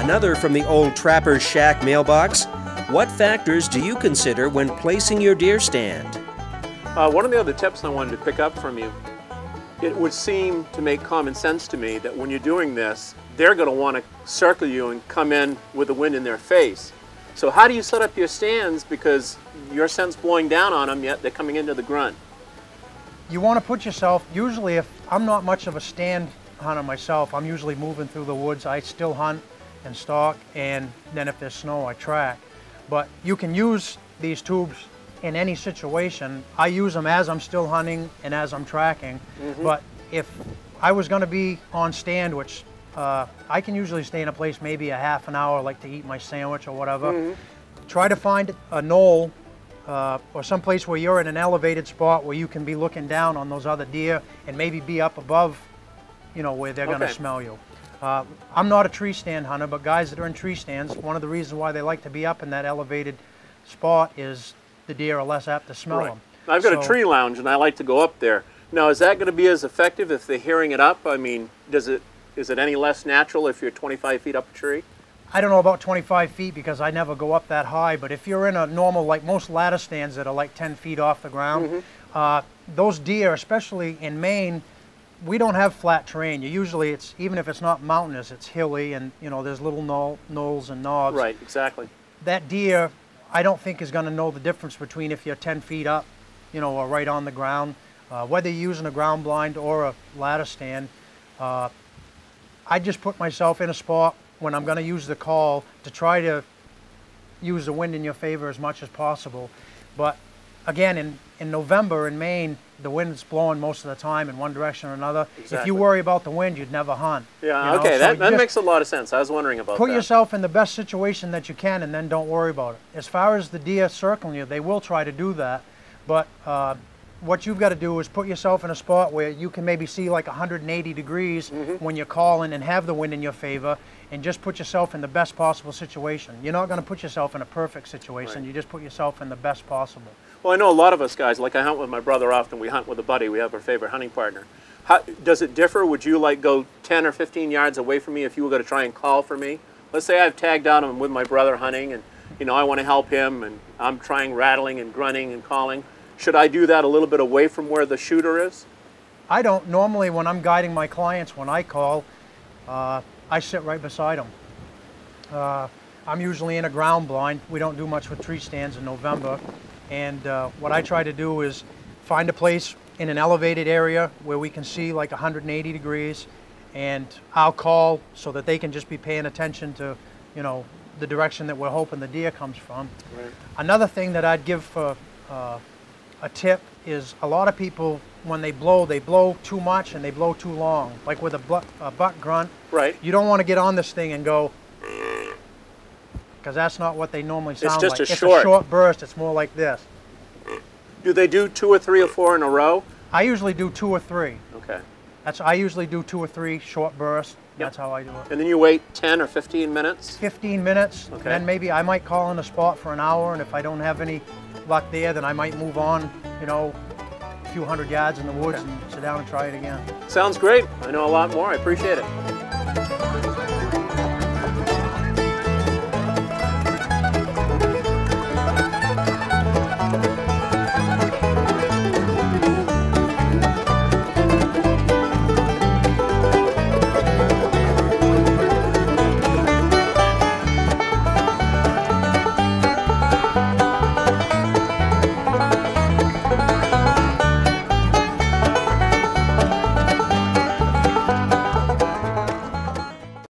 another from the old Trapper's Shack mailbox. What factors do you consider when placing your deer stand? One of the other tips I wanted to pick up from you, it would seem to make common sense to me that when you're doing this, they're going to want to circle you and come in with the wind in their face. So how do you set up your stands, because your scent's blowing down on them, yet they're coming into the grunt? You want to put yourself, usually if I'm not much of a stand hunter myself, I'm usually moving through the woods. I still hunt and stalk, and then if there's snow, I track. But you can use these tubes in any situation. I use them as I'm still hunting and as I'm tracking. But if I was going to be on stand, which I can usually stay in a place maybe a half an hour, like to eat my sandwich or whatever. Try to find a knoll or some place where you're in an elevated spot where you can be looking down on those other deer and maybe be up above, you know, where they're going to smell you. I'm not a tree stand hunter, but guys that are in tree stands, one of the reasons why they like to be up in that elevated spot is the deer are less apt to smell them. I've got a tree lounge and I like to go up there. Now, is that going to be as effective if they're hearing it up? I mean, is it any less natural if you're 25 feet up a tree? I don't know about 25 feet because I never go up that high, but if you're in a normal, like most ladder stands that are like 10 feet off the ground, those deer, especially in Maine, we don't have flat terrain. Usually it's, even if it's not mountainous, it's hilly and, you know, there's little knolls and knobs. Right, exactly. That deer, I don't think is going to know the difference between if you're 10 feet up, you know, or right on the ground. Whether you're using a ground blind or a ladder stand, I just put myself in a spot when I'm going to use the call to try to use the wind in your favor as much as possible. But again, in November in Maine, the wind's blowing most of the time in one direction or another. If you worry about the wind, you'd never hunt. Yeah, okay, so that makes a lot of sense. I was wondering about that. Put yourself in the best situation that you can and then don't worry about it. As far as the deer circling you, they will try to do that, but what you've got to do is put yourself in a spot where you can maybe see like 180 degrees when you're calling and have the wind in your favor, and just put yourself in the best possible situation. You're not going to put yourself in a perfect situation. You just put yourself in the best possible. Well, I know a lot of us guys, like I hunt with my brother often, we hunt with a buddy, we have our favorite hunting partner. Does it differ? Would you like go 10 or 15 yards away from me if you were going to try and call for me? Let's say I've tagged out and I'm with my brother hunting and, you know, I want to help him and I'm trying rattling and grunting and calling. Should I do that a little bit away from where the shooter is? I don't. Normally when I'm guiding my clients, when I call, I sit right beside them. I'm usually in a ground blind. We don't do much with tree stands in November. And what I try to do is find a place in an elevated area where we can see like 180 degrees, and I'll call so that they can just be paying attention to, you know, the direction that we're hoping the deer comes from. Another thing that I'd give for a tip is a lot of people, when they blow too much and they blow too long. Like with a buck grunt, you don't want to get on this thing and go, because that's not what they normally sound like. It's a short burst. It's more like this. Do they do 2 or 3 or 4 in a row? I usually do 2 or 3. Okay. I usually do 2 or 3 short bursts. That's how I do it. And then you wait 10 or 15 minutes? 15 minutes. Okay. Then maybe I might call in a spot for an hour, and if I don't have any luck there, then I might move on, you know, a few hundred yards in the woods and sit down and try it again. Sounds great. I know a lot more. I appreciate it.